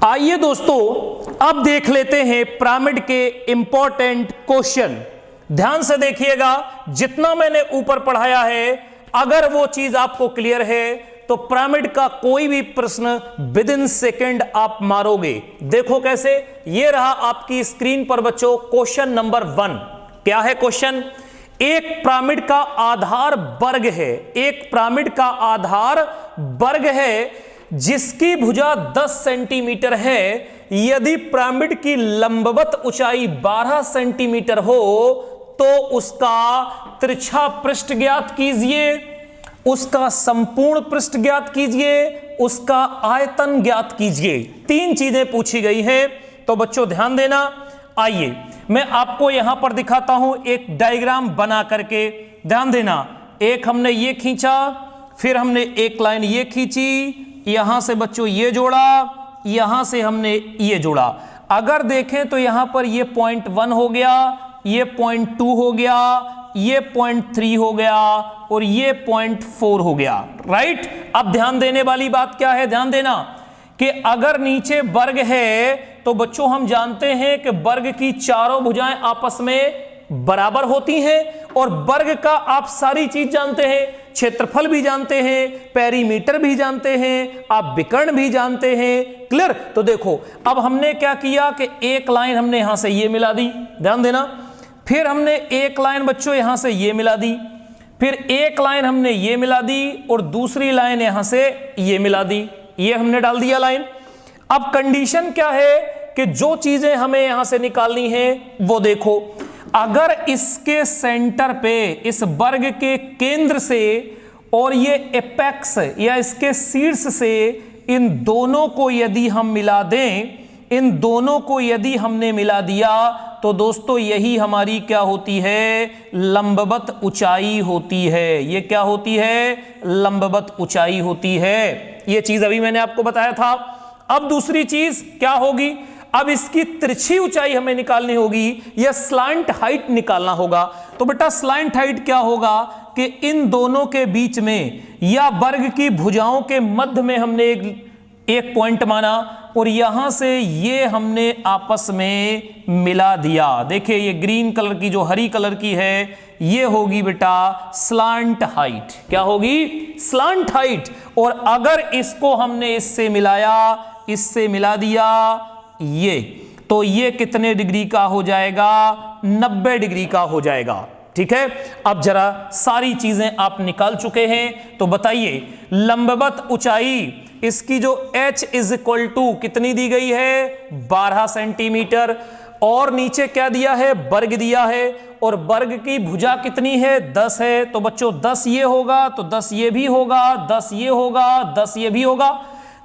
आइए दोस्तों, अब देख लेते हैं पिरामिड के इंपॉर्टेंट क्वेश्चन। ध्यान से देखिएगा, जितना मैंने ऊपर पढ़ाया है अगर वो चीज आपको क्लियर है तो पिरामिड का कोई भी प्रश्न विद इन सेकेंड आप मारोगे। देखो कैसे, ये रहा आपकी स्क्रीन पर बच्चों क्वेश्चन नंबर 1। क्या है क्वेश्चन? एक पिरामिड का आधार वर्ग है, एक पिरामिड का आधार वर्ग है जिसकी भुजा 10 सेंटीमीटर है। यदि पिरामिड की लंबवत ऊंचाई 12 सेंटीमीटर हो तो उसका तिरछा पृष्ठ ज्ञात कीजिए, उसका संपूर्ण पृष्ठ ज्ञात कीजिए, उसका आयतन ज्ञात कीजिए। 3 चीजें पूछी गई हैं, तो बच्चों ध्यान देना। आइए मैं आपको यहां पर दिखाता हूं एक डायग्राम बना करके, ध्यान देना। एक हमने ये खींचा, फिर हमने एक लाइन ये खींची, यहां से बच्चों ये जोड़ा, यहां से हमने ये जोड़ा। अगर देखें तो यहां पर ये पॉइंट 1 हो गया, ये पॉइंट 2 हो गया, ये पॉइंट 3 हो गया और ये पॉइंट 4 हो गया। राइट। अब ध्यान देने वाली बात क्या है, ध्यान देना कि अगर नीचे वर्ग है तो बच्चों हम जानते हैं कि वर्ग की चारों भुजाएं आपस में बराबर होती हैं और वर्ग का आप सारी चीज जानते हैं, क्षेत्रफल भी जानते हैं, पेरीमीटर भी जानते हैं, आप विकर्ण भी जानते हैं। क्लियर? तो देखो अब हमने क्या किया कि एक लाइन हमने यहां से ये मिला दी, ध्यान देना। फिर हमने एक लाइन बच्चों यहां से ये मिला दी, फिर एक लाइन हमने ये मिला दी और दूसरी लाइन यहां से ये मिला दी, ये हमने डाल दिया लाइन। अब कंडीशन क्या है कि जो चीजें हमें यहां से निकालनी है वो देखो, अगर इसके सेंटर पे इस वर्ग के केंद्र से और ये एपेक्स या इसके शीर्ष से इन दोनों को यदि हम मिला दें, इन दोनों को यदि हमने मिला दिया तो दोस्तों यही हमारी क्या होती है, लंबवत ऊंचाई होती है। ये क्या होती है? लंबवत ऊंचाई होती है। ये चीज अभी मैंने आपको बताया था। अब दूसरी चीज क्या होगी, अब इसकी तिरछी ऊंचाई हमें निकालनी होगी या स्लांट हाइट निकालना होगा। तो बेटा स्लांट हाइट क्या होगा कि इन दोनों के बीच में या वर्ग की भुजाओं के मध्य में हमने एक पॉइंट माना और यहां से ये हमने आपस में मिला दिया। देखिए ये ग्रीन कलर की जो हरी कलर की है ये होगी बेटा स्लांट हाइट। क्या होगी? Slant height. और अगर इसको हमने इससे मिलाया, इससे मिला दिया ये, तो ये कितने डिग्री का हो जाएगा? 90 डिग्री का हो जाएगा। ठीक है। अब जरा सारी चीजें आप निकाल चुके हैं तो बताइए लंबवत ऊंचाई इसकी जो h = कितनी दी गई है? 12 सेंटीमीटर। और नीचे क्या दिया है? वर्ग दिया है। और वर्ग की भुजा कितनी है? 10 है। तो बच्चों 10 ये होगा तो 10 ये भी होगा, 10 ये होगा, 10 ये भी होगा,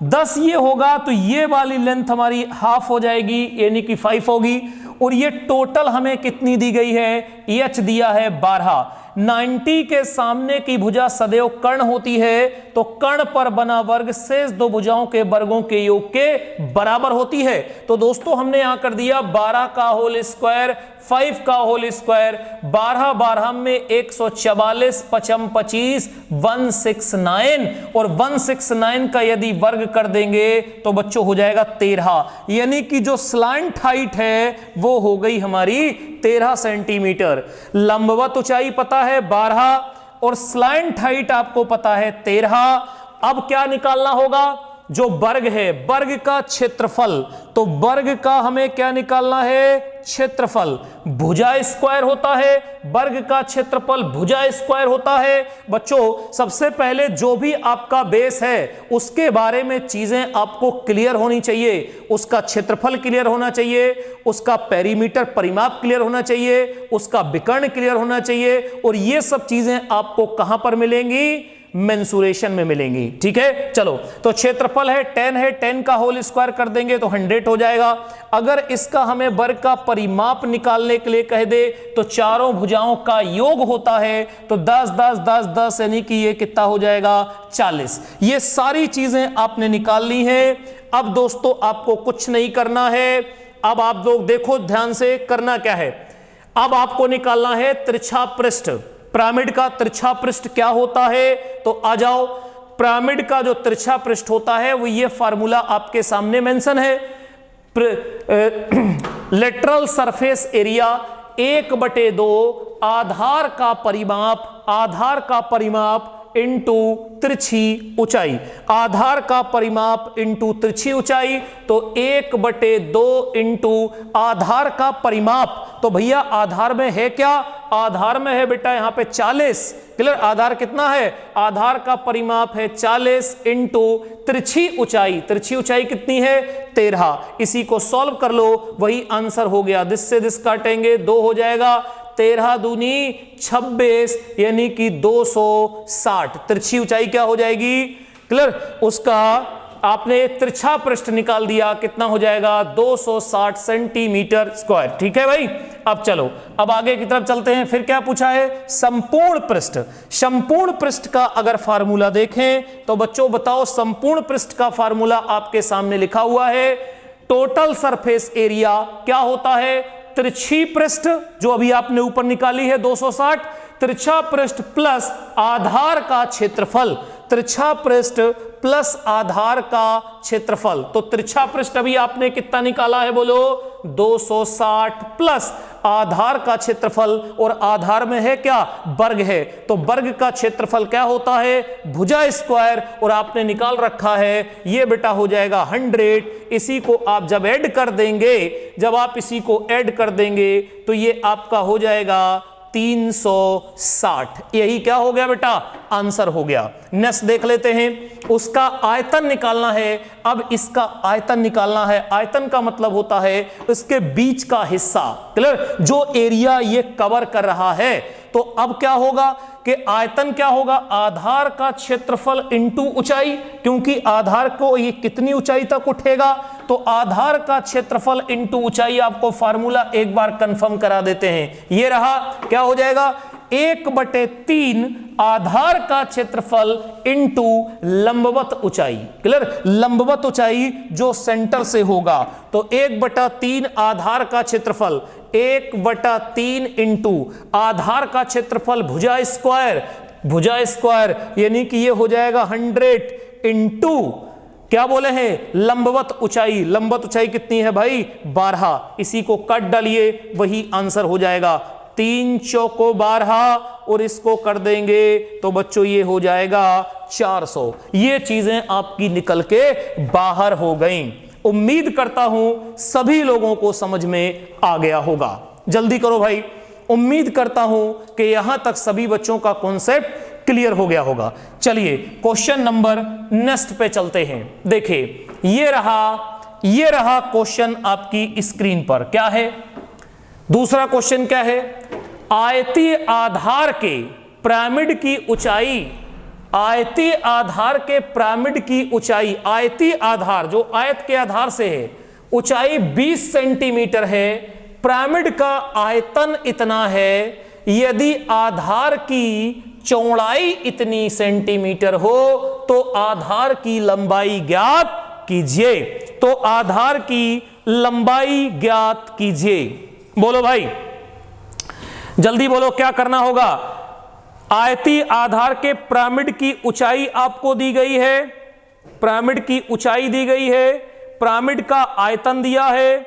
10 ये होगा तो ये वाली लेंथ हमारी हाफ हो जाएगी, यानी कि 5 होगी। और ये टोटल हमें कितनी दी गई है? h दिया है 12। 90 के सामने की भुजा सदैव कर्ण होती है, तो कर्ण पर बना वर्ग शेष दो भुजाओं के वर्गों के योग के बराबर होती है। तो दोस्तों हमने यहां कर दिया 12 का होल स्क्वायर, 5 का होल स्क्वायर, 12 12 में 144, 55 25, 169 और 169 का यदि वर्ग कर देंगे तो बच्चों हो जाएगा 13। यानी कि जो स्लांट हाइट है वो हो गई हमारी 13 सेंटीमीटर। लंबवत ऊंचाई पता है 12 और स्लांट हाइट आपको पता है 13। अब क्या निकालना होगा? जो वर्ग है, वर्ग का क्षेत्रफल। तो वर्ग का हमें क्या निकालना है? क्षेत्रफल। भुजा स्क्वायर होता है, वर्ग का क्षेत्रफल भुजा स्क्वायर होता है। बच्चों सबसे पहले जो भी आपका बेस है उसके बारे में चीजें आपको क्लियर होनी चाहिए। उसका क्षेत्रफल क्लियर होना चाहिए, उसका पेरीमीटर परिमाप क्लियर होना चाहिए, उसका विकर्ण क्लियर होना चाहिए। और ये सब चीजें आपको कहां पर मिलेंगी? मेंसुरेशन में मिलेंगी। ठीक है। चलो तो क्षेत्रफल है 10 है, 10 का होल स्क्वायर कर देंगे तो 100 हो जाएगा। अगर इसका हमें वर्ग का परिमाप निकालने के लिए कह दे तो चारों भुजाओं का योग होता है, तो 10 10 10 10 यानी कि ये कितना हो जाएगा? 40। ये सारी चीजें आपने निकाल ली है। अब दोस्तों आपको कुछ नहीं करना है। अब आप लोग देखो ध्यान से, करना क्या है? अब आपको निकालना है तिरछा पृष्ठ। पिरामिड का तिरछा पृष्ठ क्या होता है? तो आ जाओ, पिरामिड का जो तिरछा पृष्ठ होता है वो ये फार्मूला आपके सामने मेंशन है। लेटरल सरफेस एरिया 1/2 आधार का परिमाप इंटू तिरछी ऊंचाई, आधार का परिमाप इंटू तिरछी ऊंचाई, तो 1/2 इंटू आधार का परिमाप। तो भैया आधार में है क्या? आधार में है बेटा यहाँ पे 40। क्लियर? आधार कितना है? आधार का परिमाप है 40 इंटू तिरछी ऊंचाई। तिरछी ऊंचाई कितनी है? 13। इसी को सॉल्व कर लो, वही आंसर हो गया। दिस से दिस काटेंगे, 2 हो जाएगा, 13 दूनी 26 यानी कि 260। तिरछी ऊंचाई क्या हो जाएगी? क्लियर? उसका आपने तिरछा पृष्ठ निकाल दिया, कितना हो जाएगा? 260 सेंटीमीटर स्क्वायर। ठीक है भाई? अब चलो, अब आगे की तरफ चलते हैं। फिर क्या पूछा है? संपूर्ण पृष्ठ। संपूर्ण पृष्ठ का अगर फार्मूला देखें तो बच्चों बताओ, संपूर्ण पृष्ठ का फार्मूला आपके सामने लिखा हुआ है। टोटल सरफेस एरिया क्या होता है? तिरछी पृष्ठ जो अभी आपने ऊपर निकाली है 260, तिरछा पृष्ठ प्लस आधार का क्षेत्रफल, तिरछा पृष्ठ प्लस आधार का क्षेत्रफल। तो तिरछा पृष्ठ अभी आपने कितना निकाला है? बोलो 260 प्लस आधार का क्षेत्रफल, और आधार में है क्या? वर्ग है। तो वर्ग का क्षेत्रफल क्या होता है? भुजा स्क्वायर, और आपने निकाल रखा है ये बेटा हो जाएगा 100। इसी को आप जब ऐड कर देंगे, जब आप इसी को ऐड कर देंगे तो ये आपका हो जाएगा 360। यही क्या हो गया बेटा? आंसर हो गया। नेक्स्ट देख लेते हैं, उसका आयतन निकालना है। अब इसका आयतन निकालना है। आयतन का मतलब होता है इसके बीच का हिस्सा। क्लियर? जो एरिया ये कवर कर रहा है। तो अब क्या होगा कि आयतन क्या होगा? आधार का क्षेत्रफल इंटू ऊंचाई, क्योंकि आधार को ये कितनी ऊंचाई तक उठेगा, तो आधार का क्षेत्रफल इंटू ऊंचाई। आपको फार्मूला एक बार कंफर्म करा देते हैं। ये रहा, क्या हो जाएगा? 1/3 आधार का क्षेत्रफल इंटू लंबवत ऊंचाई। क्लियर? लंबवत ऊंचाई जो सेंटर से होगा, तो 1/3 आधार का क्षेत्रफल, 1/3 इंटू आधार का क्षेत्रफल भुजा स्क्वायर, यानी कि ये हो जाएगा 100 इंटू क्या बोले हैं? लंबवत ऊंचाई। लंबवत ऊंचाई कितनी है भाई? 12। इसी को काट डालिए, वही आंसर हो जाएगा। 3 चौको 12, और इसको कर देंगे तो बच्चों ये हो जाएगा 400। ये चीजें आपकी निकल के बाहर हो गईं। उम्मीद करता हूं सभी लोगों को समझ में आ गया होगा। जल्दी करो भाई। उम्मीद करता हूं कि यहां तक सभी बच्चों का कॉन्सेप्ट क्लियर हो गया होगा। चलिए क्वेश्चन नंबर नेक्स्ट पे चलते हैं। देखिए ये रहा क्वेश्चन आपकी स्क्रीन पर। क्या है दूसरा क्वेश्चन? क्या है? आयतीय आधार के पिरामिड की ऊंचाई, आयतीय आधार के पिरामिड की ऊंचाई, आयतीय आधार जो आयत के आधार से है, ऊंचाई 20 सेंटीमीटर है। पिरामिड का आयतन इतना है। यदि आधार की चौड़ाई इतनी सेंटीमीटर हो तो आधार की लंबाई ज्ञात कीजिए। तो आधार की लंबाई ज्ञात कीजिए। बोलो भाई, जल्दी बोलो, क्या करना होगा? आयतीय आधार के पिरामिड की ऊंचाई आपको दी गई है, पिरामिड की ऊंचाई दी गई है, पिरामिड का आयतन दिया है,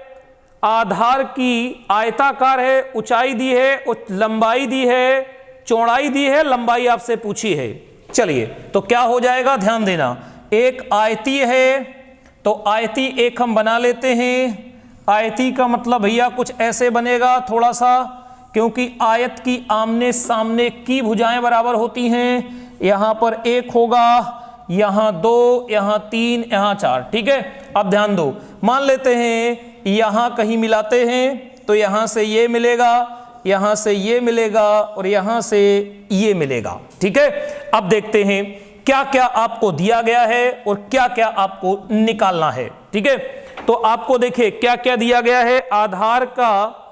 आधार की आयताकार है, ऊंचाई दी है, लंबाई दी है, चौड़ाई दी है, लंबाई आपसे पूछी है। चलिए तो क्या हो जाएगा? ध्यान देना। एक आयतीय है, तो आयतीय एक हम बना लेते हैं। आयतीय का मतलब भैया कुछ ऐसे बनेगा थोड़ा सा, क्योंकि आयत की आमने सामने की भुजाएं बराबर होती हैं। यहां पर 1 होगा, यहां 2, यहां 3, यहां 4। ठीक है? अब ध्यान दो, मान लेते हैं यहां कहीं मिलाते हैं, तो यहां से ये मिलेगा, यहां से ये मिलेगा, और यहां से ये मिलेगा। ठीक है? अब देखते हैं क्या क्या आपको दिया गया है और क्या क्या आपको निकालना है। ठीक है? तो आपको देखिए क्या क्या दिया गया है। आधार का,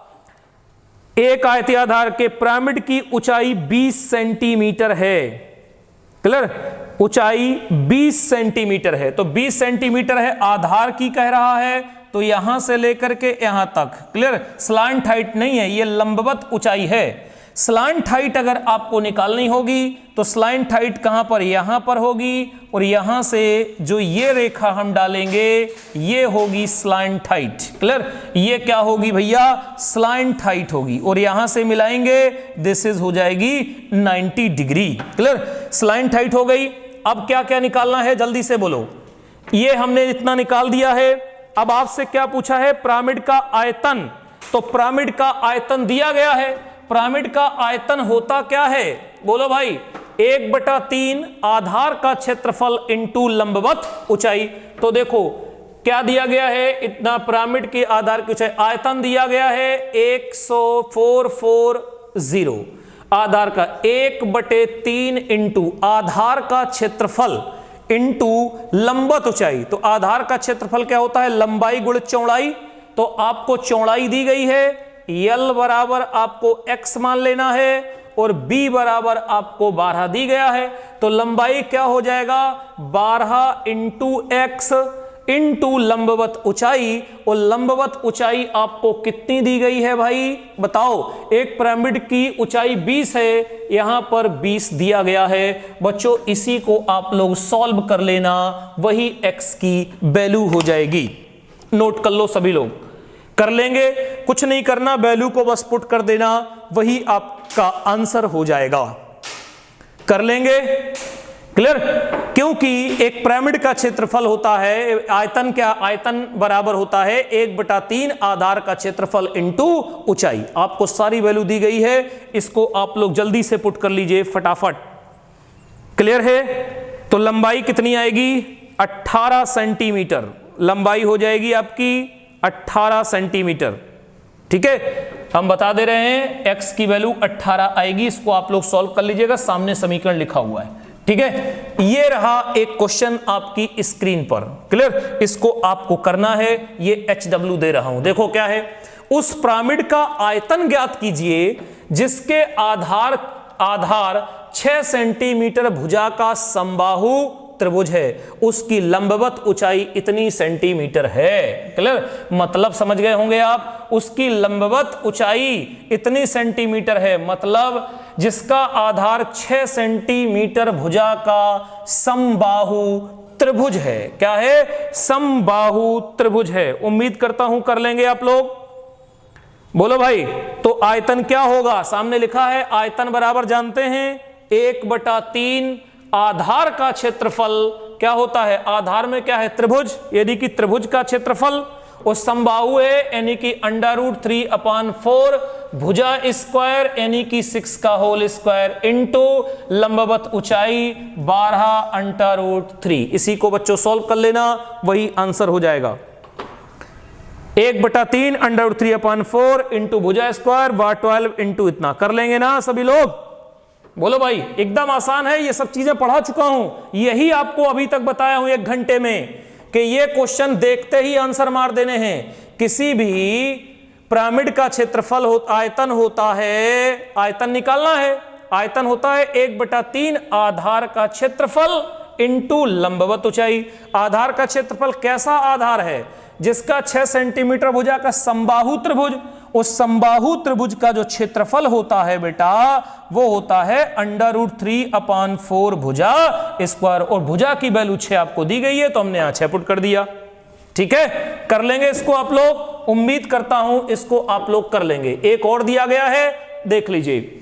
एक आयतीय आधार के पिरामिड की ऊंचाई 20 सेंटीमीटर है। क्लियर? ऊंचाई 20 सेंटीमीटर है, तो 20 सेंटीमीटर है आधार की कह रहा है, तो यहां से लेकर के यहां तक। क्लियर? स्लांट हाइट नहीं है, ये लंबवत ऊंचाई है। स्लैंट हाइट अगर आपको निकालनी होगी तो स्लैंट हाइट कहां पर, यहां पर होगी, और यहां से जो ये रेखा हम डालेंगे ये होगी स्लैंट हाइट। क्लियर? ये क्या होगी भैया, स्लैंट हाइट होगी, और यहां से मिलाएंगे दिस इज हो जाएगी 90 डिग्री। क्लियर? स्लैंट हाइट हो गई। अब क्या क्या निकालना है जल्दी से बोलो। ये हमने इतना निकाल दिया है। अब आपसे क्या पूछा है, पिरामिड का आयतन। तो पिरामिड का आयतन दिया गया है। पिरामिड का आयतन होता क्या है, बोलो भाई, 1/3 आधार का क्षेत्रफल इंटू लंबवत ऊंचाई। तो देखो क्या दिया गया है, इतना पिरामिड के आधार की ऊंचाई, आयतन दिया गया है 10440 आधार का, 1/3 इंटू आधार का क्षेत्रफल इंटू लंबवत ऊंचाई। तो आधार का क्षेत्रफल क्या होता है, लंबाई गुण चौड़ाई। तो आपको चौड़ाई दी गई है, L बराबर आपको x मान लेना है, और B बराबर आपको 12 दी गया है। तो लंबाई क्या हो जाएगा, 12 इंटू x इंटू लंबवत ऊंचाई। और लंबवत ऊंचाई आपको कितनी दी गई है भाई, बताओ। एक पिरामिड की ऊंचाई 20 है, यहां पर 20 दिया गया है। बच्चों इसी को आप लोग सॉल्व कर लेना, वही x की वैल्यू हो जाएगी। नोट कर लो सभी लोग, कर लेंगे, कुछ नहीं करना, वैल्यू को बस पुट कर देना, वही आपका आंसर हो जाएगा। कर लेंगे? क्लियर? क्योंकि एक पिरामिड का क्षेत्रफल होता है, आयतन क्या, आयतन बराबर होता है 1/3 आधार का क्षेत्रफल इंटू ऊंचाई। आपको सारी वैल्यू दी गई है, इसको आप लोग जल्दी से पुट कर लीजिए फटाफट। क्लियर है? तो लंबाई कितनी आएगी, 18 सेंटीमीटर लंबाई हो जाएगी आपकी, 18 सेंटीमीटर। ठीक है, हम बता दे रहे हैं x की वैल्यू 18 आएगी। इसको आप लोग सॉल्व कर लीजिएगा, सामने समीकरण लिखा हुआ है। ठीक है, ये रहा एक क्वेश्चन आपकी स्क्रीन पर। क्लियर? इसको आपको करना है, ये HW दे रहा हूं, देखो क्या है। उस पिरामिड का आयतन ज्ञात कीजिए जिसके आधार 6 सेंटीमीटर भुजा का समबाहु त्रिभुज है, उसकी लंबवत ऊंचाई इतनी सेंटीमीटर है। क्लियर? मतलब समझ गए होंगे आप, उसकी लंबवत ऊंचाई इतनी सेंटीमीटर है, मतलब जिसका आधार 6 सेंटीमीटर भुजा का समबाहु त्रिभुज है। क्या है? समबाहु त्रिभुज है। उम्मीद करता हूं कर लेंगे आप लोग, बोलो भाई। तो आयतन क्या होगा, सामने लिखा है, आयतन बराबर जानते हैं 1/3 आधार का क्षेत्रफल। क्या होता है, आधार में क्या है, त्रिभुज, यानी कि त्रिभुज का क्षेत्रफल, और समबाहु है यानी कि √3/4 भुजा स्क्वायर यानी कि 6 का होल स्क्वायर इंटू लंबवत ऊंचाई 12 इसी को बच्चों सॉल्व कर लेना, वही आंसर हो जाएगा। 1/3 √3/4 इंटू भुजा स्क्वायर 12 इंटू इतना। कर लेंगे ना सभी लोग, बोलो भाई। एकदम आसान है, ये सब चीजें पढ़ा चुका हूं, यही आपको अभी तक बताया हूं 1 घंटे में कि ये क्वेश्चन देखते ही आंसर मार देने हैं। किसी भी पिरामिड का क्षेत्रफल आयतन होता है, आयतन निकालना है, आयतन होता है 1/3 आधार का क्षेत्रफल इंटू लंबवत ऊंचाई। आधार का क्षेत्रफल कैसा आधार है, जिसका 6 सेंटीमीटर भुजा का समबाहु त्रिभुज, उस समबाहु त्रिभुज का जो क्षेत्रफल होता है बेटा, वो होता है √3/4 भुजा स्क्वायर, और भुजा की वैल्यू 6 आपको दी गई है, तो हमने यहां 6 पुट कर दिया। ठीक है, कर लेंगे इसको आप लोग, उम्मीद करता हूं इसको आप लोग कर लेंगे। एक और दिया गया है, देख लीजिए।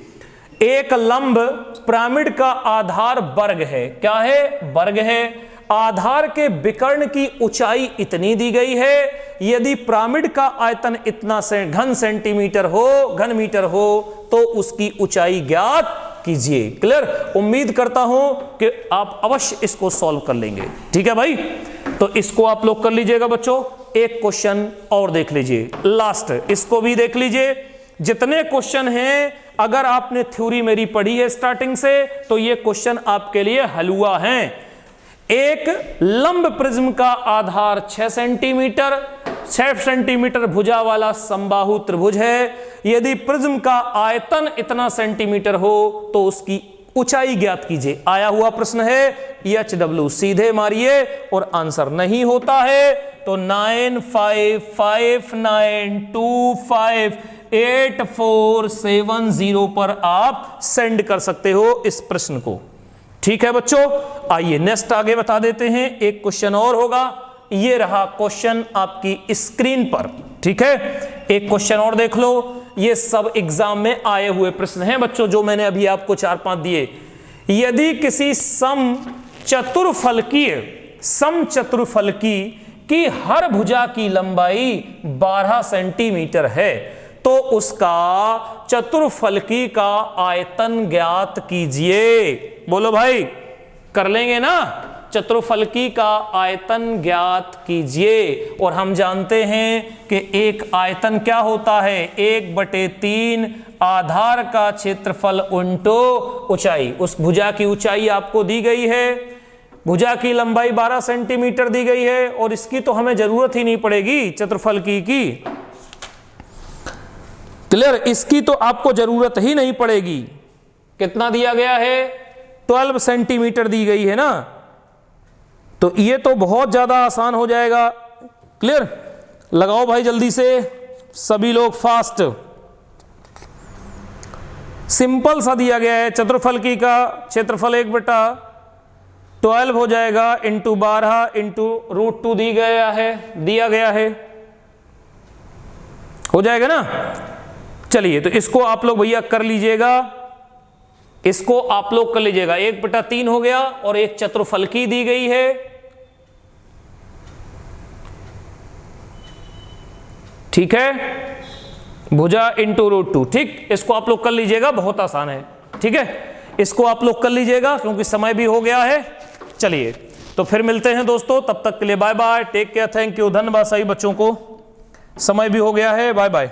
एक लंब पिरामिड का आधार वर्ग है। क्या है, वर्ग है। आधार के विकर्ण की ऊंचाई इतनी दी गई है, यदि पिरामिड का आयतन इतना से घन सेंटीमीटर हो, घन मीटर हो, तो उसकी ऊंचाई ज्ञात कीजिए। क्लियर? उम्मीद करता हूं कि आप अवश्य इसको सॉल्व कर लेंगे। ठीक है भाई, तो इसको आप लोग कर लीजिएगा बच्चों। एक क्वेश्चन और देख लीजिए, लास्ट, इसको भी देख लीजिए। जितने क्वेश्चन हैं, अगर आपने थ्योरी मेरी पढ़ी है स्टार्टिंग से, तो ये क्वेश्चन आपके लिए हलवा हैं। एक लंब प्रिज्म का आधार 6 सेंटीमीटर भुजा वाला समबाहु त्रिभुज है। यदि प्रिज्म का आयतन इतना सेंटीमीटर हो, तो उसकी ऊंचाई ज्ञात कीजिए। आया हुआ प्रश्न है, HW सीधे मारिए, और आंसर नहीं होता है तो 95592 8470 पर आप सेंड कर सकते हो इस प्रश्न को। ठीक है बच्चों, आइए नेक्स्ट आगे बता देते हैं। एक क्वेश्चन और होगा, ये रहा क्वेश्चन आपकी स्क्रीन पर। ठीक है, एक क्वेश्चन और देख लो। ये सब एग्जाम में आए हुए प्रश्न हैं बच्चों, जो मैंने अभी आपको 4-5 दिए। यदि किसी समचतुर्फलकी की हर भुजा की लंबाई 12 सेंटीमीटर है तो उसका चतुर्फलकी का आयतन ज्ञात कीजिए। बोलो भाई, कर लेंगे ना? चतुर्फलकी का आयतन ज्ञात कीजिए। और हम जानते हैं कि एक आयतन क्या होता है, 1/3 आधार का क्षेत्रफल उंटो ऊंचाई। उस भुजा की ऊंचाई आपको दी गई है, भुजा की लंबाई 12 सेंटीमीटर दी गई है, और इसकी तो हमें जरूरत ही नहीं पड़ेगी चतुर्फलकी की। क्लियर? इसकी तो आपको जरूरत ही नहीं पड़ेगी। कितना दिया गया है? 12 सेंटीमीटर दी गई है ना, तो ये तो बहुत ज्यादा आसान हो जाएगा। क्लियर? लगाओ भाई जल्दी से सभी लोग, फास्ट। सिंपल सा दिया गया है, चतुर्फलकी का क्षेत्रफल 1/12 हो जाएगा, इंटू 12 इंटू √2 दिया गया है, हो जाएगा ना? चलिए, तो इसको आप लोग भैया कर लीजिएगा, इसको आप लोग कर लीजिएगा। 1/3 हो गया, और एक चतुर्फलकी दी गई है। ठीक है, भुजा इंटू √2। ठीक, इसको आप लोग कर लीजिएगा, बहुत आसान है। ठीक है, इसको आप लोग कर लीजिएगा क्योंकि समय भी हो गया है। चलिए, तो फिर मिलते हैं दोस्तों, तब तक के लिए bye bye, take care, thank you, धन्यवाद सभी बच्चों को। समय भी हो गया है, बाय बाय।